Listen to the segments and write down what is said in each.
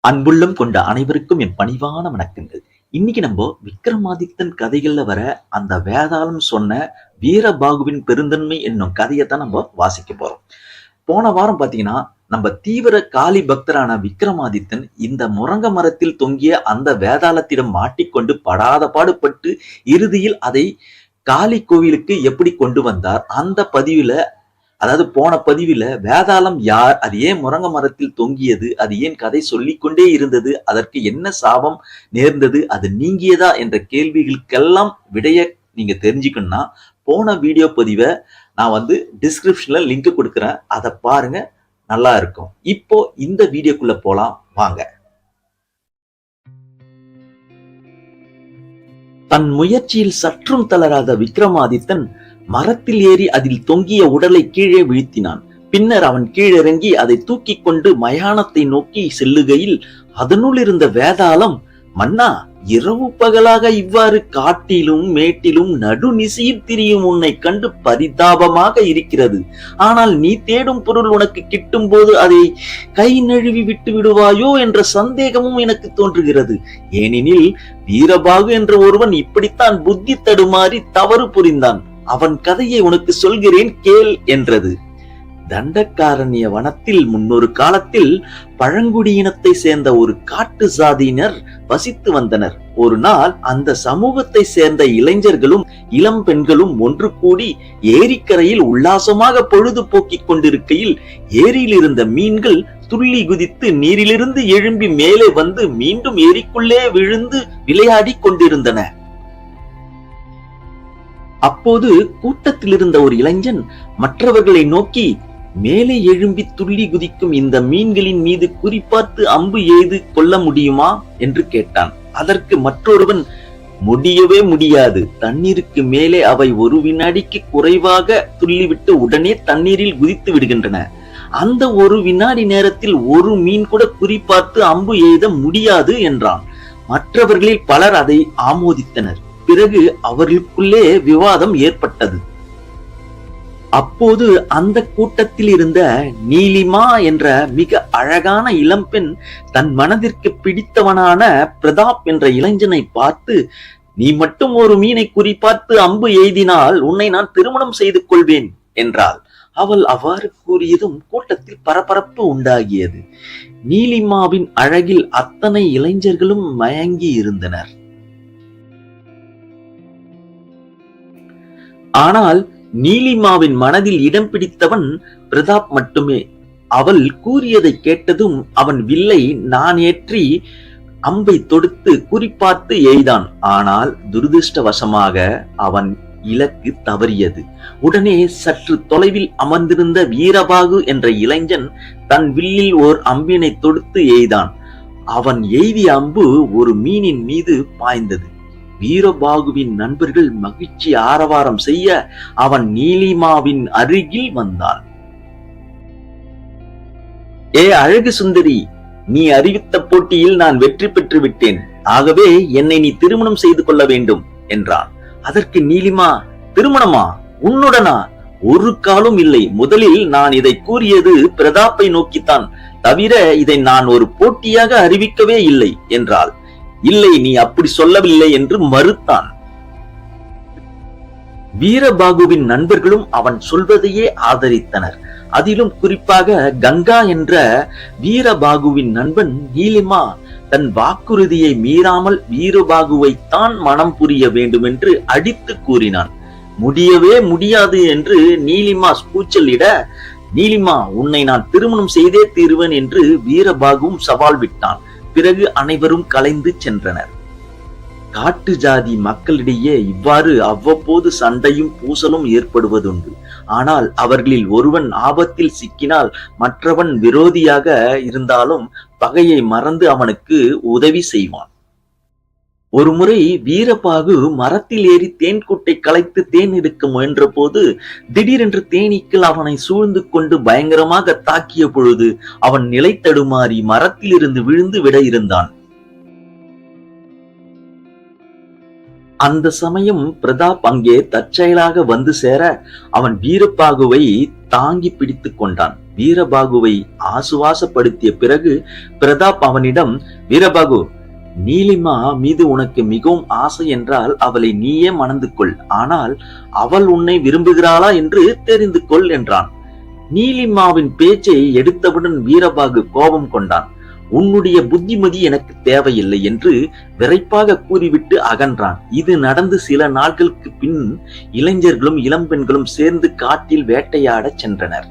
அன்புள்ளம் கொண்ட அனைவருக்கும் என் பணிவான வணக்கங்கள். இன்னைக்கு நம்ம விக்ரமாதித்தன் கதைகள்ல வர அந்த வேதாளம் சொன்ன வீரபாகுவின் பெருந்தன்மை என்னும் கதையை தான் நம்ம வாசிக்க போறோம். போன வாரம் பாத்தீங்கன்னா நம்ம தீவிர காளி பக்தரான விக்ரமாதித்தன் இந்த முருங்க மரத்தில் தொங்கிய அந்த வேதாளத்திடம் மாட்டிக்கொண்டு படாத பாடுபட்டு இறுதியில் அதை காளி கோவிலுக்கு எப்படி கொண்டு வந்தார் அந்த பதிவுல, அதாவது போன பதிவில வேதாளம் யார், அது ஏன் முருங்க மரத்தில் தொங்கியது, அது ஏன் கதை சொல்லிக்கொண்டே இருந்தது, அதற்கு என்ன சாபம் நேர்ந்தது, அது நீங்கியதா என்ற கேள்விகளுக்கெல்லாம் விடைய நீங்க தெரிஞ்சுக்கணும்னா போன வீடியோ பதிவை நான் டிஸ்கிரிப்ஷன்ல லிங்க் கொடுக்குறேன், அதை பாருங்க, நல்லா இருக்கும். இப்போ இந்த வீடியோக்குள்ள போலாம் வாங்க. தன் முயற்சியில் சற்றும் தளராத விக்ரமாதித்தன் மரத்தில் ஏறி அதில் தொங்கிய உடலை கீழே வீழ்த்தினான். பின்னர் அவன் கீழிறங்கி அதை தூக்கி கொண்டு மயானத்தை நோக்கி செல்லுகையில் அதனுள் இருந்த வேதாளம், மன்னா, இரவு பகலாக இவ்வாறு காட்டிலும் மேட்டிலும் நடுநிசையில் திரியும் உன்னை கண்டு பரிதாபமாக இருக்கிறது. ஆனால் நீ தேடும் பொருள் உனக்கு கிட்டும் போது அதை கை நழுவி விட்டு விடுவாயோ என்ற சந்தேகமும் எனக்கு தோன்றுகிறது. ஏனெனில் வீரபாகு என்ற ஒருவன் இப்படித்தான் புத்தி தடுமாறி தவறு புரிந்தான். அவன் கதையை உனக்கு சொல்கிறேன் கேள் என்றது. தண்டகாரண்ய வனத்தில் முன்னொரு காலத்தில் பழங்குடியினத்தை சேர்ந்த ஒரு காட்டு சாதியினர் வசித்து வந்தனர். ஒரு நாள் அந்த சமூகத்தை சேர்ந்த இளைஞர்களும் இளம் பெண்களும் ஒன்று கூடி ஏரிக்கரையில் உல்லாசமாக பொழுது போக்கிக் கொண்டிருக்கையில் ஏரியில் இருந்த மீன்கள் துள்ளி குதித்து நீரிலிருந்து எழும்பி மேலே வந்து மீண்டும் ஏரிக்குள்ளே விழுந்து விளையாடி கொண்டிருந்தன. அப்போது கூட்டத்தில் இருந்த ஒரு இளைஞன் மற்றவர்களை நோக்கி, மேலே எழும்பி துள்ளி குதிக்கும் இந்த மீன்களின் மீது குறிப்பார்த்து அம்பு எய்து கொள்ள முடியுமா என்று கேட்டான். அதற்கு மற்றொருவன், முடியவே முடியாது. தண்ணீருக்கு மேலே அவை ஒரு வினாடிக்கு குறைவாக துள்ளிவிட்டு உடனே தண்ணீரில் குதித்து விடுகின்றன. அந்த ஒரு வினாடி நேரத்தில் ஒரு மீன் கூட குறிப்பார்த்து அம்பு எய்த முடியாது என்றான். மற்றவர்களில் பலர் அதை ஆமோதித்தனர். பிறகு அவர்களுக்குள்ளே விவாதம் ஏற்பட்டது. அப்போது அந்த கூட்டத்தில் இருந்த நீலிமா என்ற மிக அழகான இளம்பெண் தன் மனதிற்கு பிடித்தவனான பிரதாப் என்ற இளைஞனை பார்த்து, நீ மட்டும் ஒரு மீனை குறிப்பார்த்து அம்பு எய்தினால் உன்னை நான் திருமணம் செய்து கொள்வேன் என்றாள். அவள் அவ்வாறு கூறியதும் கூட்டத்தில் பரபரப்பு உண்டாகியது. நீலிமாவின் அழகில் அத்தனை இளைஞர்களும் மயங்கி இருந்தனர். ஆனால் நீலிமாவின் மனதில் இடம் பிடித்தவன் பிரதாப் மட்டுமே. அவள் கூறியதை கேட்டதும் அவன் வில்லை நான் ஏற்றி அம்பை தொடுத்து குறிப்பார்த்து எய்தான். ஆனால் துரதிருஷ்டவசமாக அவன் இலக்கு தவறியது. உடனே சற்று தொலைவில் அமர்ந்திருந்த வீரபாகு என்ற இளைஞன் தன் வில்லில் ஓர் அம்பினை தொடுத்து எய்தான். அவன் எய்திய அம்பு ஒரு மீனின் மீது பாய்ந்தது. வீரபாகுவின் நண்பர்கள் மகிழ்ச்சி ஆரவாரம் செய்ய அவன் நீலிமாவின் அருகில் வந்தான். ஏ அழகு சுந்தரி, நீ அறிவித்த போட்டியில் நான் வெற்றி பெற்று விட்டேன். ஆகவே என்னை நீ திருமணம் செய்து கொள்ள வேண்டும் என்றான். அதற்கு நீலிமா, திருமணமா? உன்னுடனா? ஒரு காலும் இல்லை. முதலில் நான் இதை கூறியது பிரதாப்பை நோக்கித்தான், தவிர இதை நான் ஒரு போட்டியாக அறிவிக்கவே இல்லை என்றாள். இல்லை, நீ அப்படி சொல்லவில்லை என்று மறுத்தான். வீரபாகுவின் நண்பர்களும் அவன் சொல்வதையே ஆதரித்தனர். அதிலும் குறிப்பாக கங்கா என்ற வீரபாகுவின் நண்பன் நீலிமா தன் வாக்குறுதியை மீறாமல் வீரபாகுவை தான் மனம் புரிய வேண்டும் என்று அடித்து கூறினான். முடியவே முடியாது என்று நீலிமா கூச்சலிட, நீலிமா, உன்னை நான் திருமணம் செய்தே தீருவேன் என்று வீரபாகுவும் சவால் விட்டான். பிறகு அனைவரும் கலைந்து சென்றனர். காட்டு ஜாதி மக்களிடையே இவ்வாறு அவ்வப்போது சண்டையும் பூசலும் ஏற்படுவதுண்டு. ஆனால் அவர்களில் ஒருவன் ஆபத்தில் சிக்கினால் மற்றவன் விரோதியாக இருந்தாலும் பகையை மறந்து அவனுக்கு உதவி செய்வான். ஒருமுறை வீரபாகு மரத்தில் ஏறி தேன்கூட்டை கலைத்து தேன் எடுக்க முயன்ற போது திடீரென்று தேனீக்கள் அவனை சூழ்ந்து கொண்டு பயங்கரமாக தாக்கிய பொழுது அவன் நிலை தடுமாறி மரத்தில் இருந்து விழுந்து விட இருந்தான். அந்த சமயம் பிரதாப் அங்கே தற்செயலாக வந்து சேர அவன் வீரபாகுவை தாங்கி பிடித்து கொண்டான். வீரபாகுவை ஆசுவாசப்படுத்திய பிறகு பிரதாப் அவனிடம், வீரபாகு, நீலிமா மீது உனக்கு மிகவும் ஆசை என்றால் அவளை நீயே மணந்து கொள். ஆனால் அவள் உன்னை விரும்புகிறாளா என்று தெரிந்து கொள் என்றான். நீலிமாவின் பேச்சை எடுத்தவுடன் வீரபாகு கோபம் கொண்டான். உன்னுடைய புத்திமதி எனக்கு தேவையில்லை என்று விரைப்பாக கூறிவிட்டு அகன்றான். இது நடந்து சில நாட்களுக்கு பின் இளைஞர்களும் இளம்பெண்களும் சேர்ந்து காட்டில் வேட்டையாட சென்றனர்.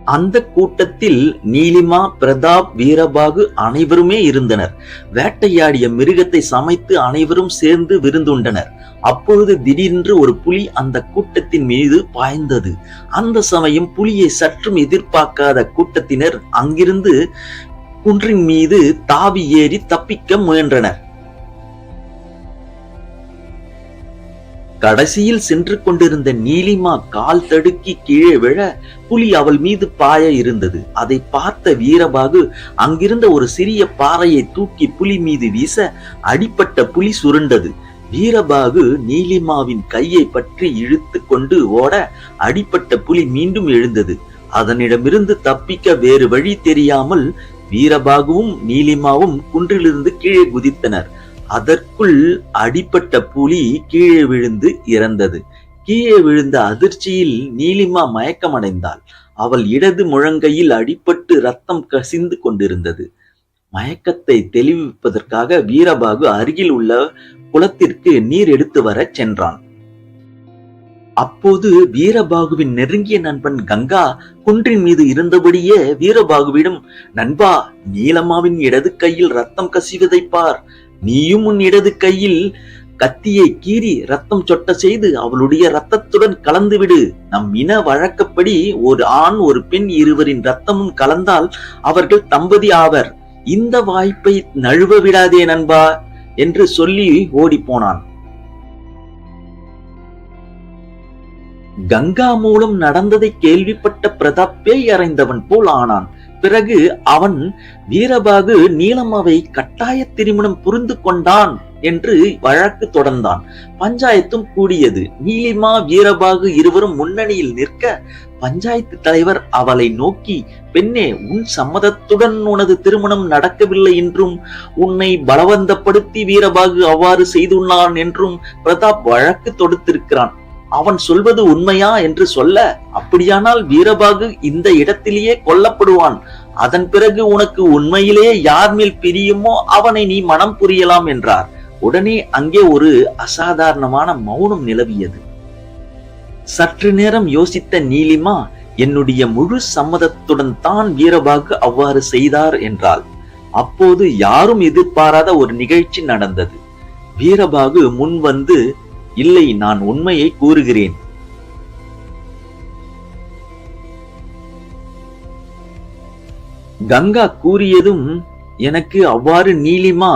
அந்த கூட்டத்தில் நீலிமா, பிரதாப், வீரபாகு அனைவருமே இருந்தனர். வேட்டையாடிய மிருகத்தை சமைத்து அனைவரும் சேர்ந்து விருந்துண்டனர். அப்பொழுது திடீரென்று ஒரு புலி அந்த கூட்டத்தின் மீது பாய்ந்தது. அந்த சமயம் புலியை சற்றும் எதிர்பார்க்காத கூட்டத்தினர் அங்கிருந்து குன்றின் மீது தாவி ஏறி தப்பிக்க முயன்றனர். கடைசியில் சென்று கொண்டிருந்த நீலிமா கால் தடுக்கி கீழே விழ புலி அவள் மீது பாய இருந்தது. அதை பார்த்த வீரபாகு அங்கிருந்த ஒரு சிறிய பாறையை தூக்கி புலி மீது வீச அடிப்பட்ட புலி சுருண்டது. வீரபாகு நீலிமாவின் கையை பற்றி இழுத்து கொண்டு ஓட அடிப்பட்ட புலி மீண்டும் எழுந்தது. அதனிடமிருந்து தப்பிக்க வேறு வழி தெரியாமல் வீரபாகுவும் நீலிமாவும் குன்றிலிருந்து கீழே குதித்தனர். அதற்குள் அடிப்பட்ட புலி கீழே விழுந்து இறந்தது. கீழே விழுந்த அதிர்ச்சியில் நீலிமா மயக்கமடைந்தாள். அவள் இடது முழங்கையில் அடிபட்டு ரத்தம் கசிந்து கொண்டிருந்தது. மயக்கத்தை தெளிவிப்பதற்காக வீரபாகு அருகில் உள்ள குளத்திற்கு நீர் எடுத்து வர சென்றான். அப்போது வீரபாகுவின் நெருங்கிய நண்பன் கங்கா குன்றின் மீது இருந்தபடியே வீரபாகுவிடம், நண்பா, நீலம்மாவின் இடது கையில் ரத்தம் கசிவதை பார். நீயும் உன் இடது கையில் கத்தியை கீறி ரத்தம் சொட்ட செய்து அவளுடைய ரத்தத்துடன் கலந்துவிடு. நம் இன வழக்கப்படி ஒரு ஆண் ஒரு பெண் இருவரின் ரத்தமும் கலந்தால் அவர்கள் தம்பதி ஆவர். இந்த வாய்ப்பை நழுவ விடாதே நண்பா என்று சொல்லி ஓடி போனான். கங்கா மூலம் நடந்ததை கேள்விப்பட்ட பிரதாப் பேய் அறைந்தவன் போல் ஆனான். பிறகு அவன் வீரபாகு நீலம்மாவை கட்டாய திருமணம் புரிந்து கொண்டான் என்று வழக்கு தொடர்ந்தான். பஞ்சாயத்தும் கூடியது. நீலிமா, வீரபாகு இருவரும் முன்னணியில் நிற்க பஞ்சாயத்து தலைவர் அவளை நோக்கி, பெண்ணே, உன் சம்மதத்துடன் உனது திருமணம் நடக்கவில்லை என்றும் உன்னை பலவந்தப்படுத்தி வீரபாகு அவ்வாறு செய்துள்ளான் என்றும் பிரதாப் வழக்கு தொடுத்திருக்கிறான். அவன் சொல்வது உண்மையா என்று சொல்ல, அப்படியானால் வீரபாகு இந்த இடத்திலேயே கொல்லப்படுவான். அதன் பிறகு உனக்கு உண்மையிலேயே யார் மேல் பிரியுமோ அவனை நீ மனம் புரியலாம் என்றார். உடனே அங்கே ஒரு அசாதாரணமான மௌனம் நிலவியது. சற்று நேரம் யோசித்த நீலிமா, என்னுடைய முழு சம்மதத்துடன் தான் வீரபாகு அவ்வாறு செய்தார் என்றாள். அப்போது யாரும் எதிர்பாராத ஒரு நிகழ்ச்சி நடந்தது. வீரபாகு முன் வந்து, இல்லை, நான் உண்மையை கூறுகிறேன். கங்கா கூறியதும், எனக்கு அவ்வாறு நீலிமா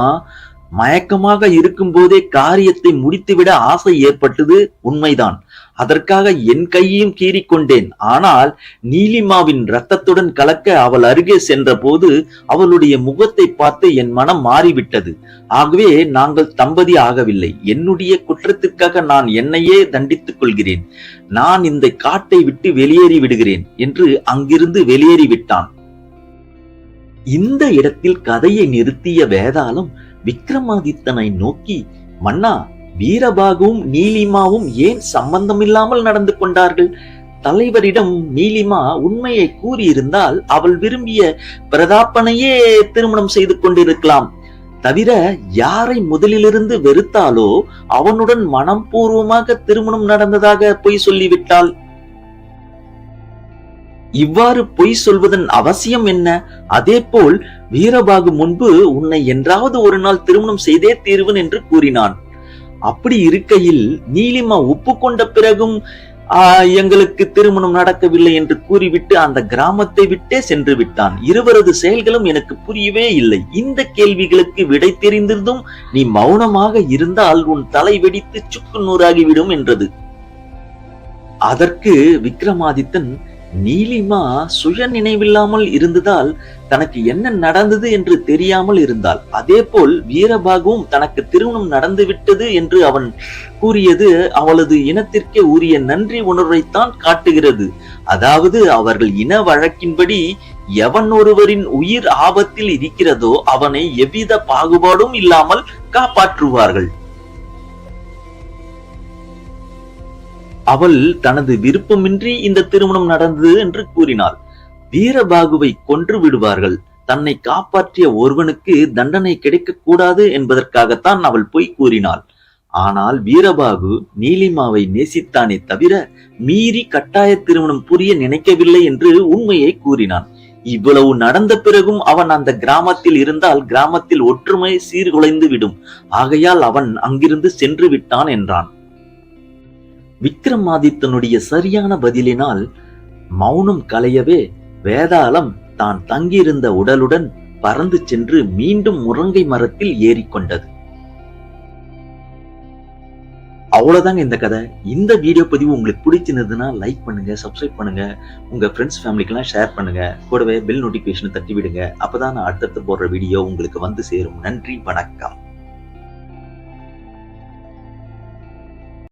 மயக்கமாக இருக்கும் போதே காரியத்தை முடித்துவிட ஆசை ஏற்பட்டது உண்மைதான். அதற்காக என் கையையும் கீறிக்கொண்டேன். ஆனால் நீலிமாவின் இரத்தத்துடன் கலக்க அவள் அருகே சென்ற போது அவளுடைய முகத்தை பார்த்து என் மனம் மாறிவிட்டது. ஆகவே நாங்கள் தம்பதி ஆகவில்லை. என்னுடைய குற்றத்திற்காக நான் என்னையே தண்டித்துக் கொள்கிறேன். நான் இந்த காட்டை விட்டு வெளியேறி விடுகிறேன் என்று அங்கிருந்து வெளியேறிவிட்டான். இந்த இடத்தில் கதையை நிறுத்திய வேதாளம் விக்ரமாதித்தனை நோக்கி, மன்னா, வீரபாகுவும் நீலிமாவும் ஏன் சம்பந்தமில்லாமல் நடந்து கொண்டார்கள்? தலைவரிடம் நீலிமா உண்மையை கூறியிருந்தால் அவள் விரும்பிய பிரதாப்பனையே திருமணம் செய்து கொண்டிருக்கலாம். தவிர யாரை முதலிலிருந்து வெறுத்தாலோ அவனுடன் மனப்பூர்வமாக திருமணம் நடந்ததாக பொய் சொல்லிவிட்டாள். இவ்வாறு பொய் சொல்வதன் அவசியம் என்ன? அதே போல் வீரபாகு முன்பு உன்னை என்றாவது ஒரு நாள் திருமணம் செய்தே தீர்வன் என்று கூறினான். அப்படி இருக்கையில் நீலிமா ஒப்புக்கொண்ட பிறகும் எங்களுக்கு திருமணம் நடக்கவில்லை என்று கூறிவிட்டு அந்த கிராமத்தை விட்டே சென்று விட்டான். இருவரது செயல்களும் எனக்கு புரியவே இல்லை. இந்த கேள்விகளுக்கு விடை தெரிந்திருந்தும் நீ மௌனமாக இருந்தால் உன் தலை வெடித்து சுக்கு நூறாகிவிடும் என்றது. அதற்கு விக்ரமாதித்தன், நீலிமா சுய நினைவில்லாமல் இருந்ததால் தனக்கு என்ன நடந்தது என்று தெரியாமல் இருந்தாள். அதேபோல் வீரபாகுவும் தனக்கு திருமணம் நடந்துவிட்டது என்று அவன் கூறியது அவளது இனத்திற்கே உரிய நன்றி உணர்வைத்தான் காட்டுகிறது. அதாவது அவர்கள் இன வழக்கின்படி எவன் ஒருவரின் உயிர் ஆபத்தில் இருக்கிறதோ அவனை எவ்வித பாகுபாடும் இல்லாமல் காப்பாற்றுவார்கள். அவள் தனது விருப்பமின்றி இந்த திருமணம் நடந்தது என்று கூறினாள். வீரபாகுவை கொன்று விடுவார்கள். தன்னை காப்பாற்றிய ஒருவனுக்கு தண்டனை கிடைக்க கூடாது என்பதற்காகத்தான் அவள் பொய் கூறினாள். ஆனால் வீரபாகு நீலிமாவை நேசித்தானே தவிர மீறி கட்டாய திருமணம் புரிய நினைக்கவில்லை என்று உண்மையை கூறினான். இவ்வளவு நடந்த பிறகும் அவன் அந்த கிராமத்தில் இருந்தால் கிராமத்தில் ஒற்றுமை சீர்குலைந்து விடும். ஆகையால் அவன் அங்கிருந்து சென்று விட்டான் என்றான். விக்ரமாதித்தனுடைய சரியான பதிலினால் மௌனம் கலையவே வேதாளம் தான் தங்கியிருந்த உடலுடன் பறந்து சென்று மீண்டும் முருங்கை மரத்தில் ஏறிக்கொண்டது. அவ்வளவுதாங்க இந்த கதை. இந்த வீடியோ பதிவு உங்களுக்கு பிடிச்சிருந்ததுன்னா லைக் பண்ணுங்க, சப்ஸ்கிரைப் பண்ணுங்க, உங்க ஃப்ரெண்ட்ஸ் ஃபேமிலிக்கெல்லாம் ஷேர் பண்ணுங்க. கூடவே பெல் நோட்டிபிகேஷன் தட்டி விடுங்க. அப்பதான் நான் அடுத்தடுத்து போடுற வீடியோ உங்களுக்கு வந்து சேரும். நன்றி, வணக்கம்.